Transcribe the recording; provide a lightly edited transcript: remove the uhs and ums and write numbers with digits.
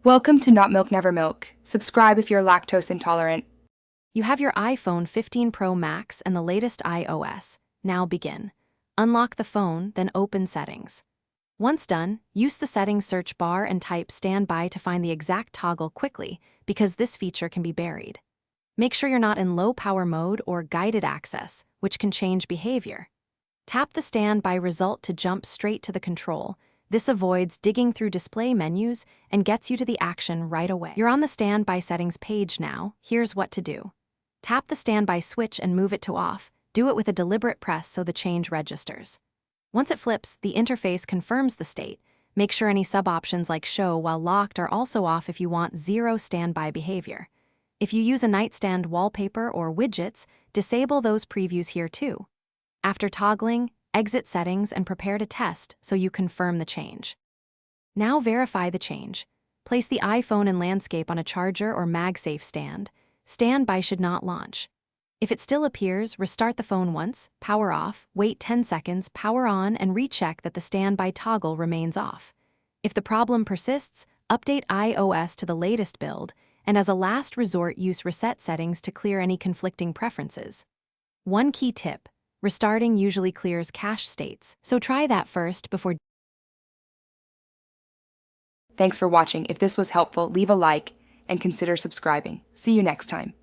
Welcome to Not Milk Never Milk. Subscribe if you're lactose intolerant. You have your iPhone 15 Pro Max and the latest iOS. Now begin. Unlock the phone, then open Settings. Once done, use the Settings search bar and type Standby to find the exact toggle quickly, because this feature can be buried. Make sure you're not in low power mode or guided access, which can change behavior. Tap the Standby result to jump straight to the control. This avoids digging through display menus and gets you to the action right away. You're on the Standby Settings page now. Here's what to do. Tap the Standby switch and move it to off. Do it with a deliberate press so the change registers. Once it flips, the interface confirms the state. Make sure any sub-options like Show while locked are also off if you want zero standby behavior. If you use a nightstand wallpaper or widgets, disable those previews here too. After toggling, exit Settings and prepare to test so you confirm the change. Now verify the change. Place the iPhone in landscape on a charger or MagSafe stand. Standby should not launch. If it still appears, restart the phone once, power off, wait 10 seconds, power on, and recheck that the standby toggle remains off. If the problem persists, update iOS to the latest build, and as a last resort, use Reset Settings to clear any conflicting preferences. One key tip: restarting usually clears cache states, so try that first before. Thanks for watching. If this was helpful, leave a like and consider subscribing. See you next time.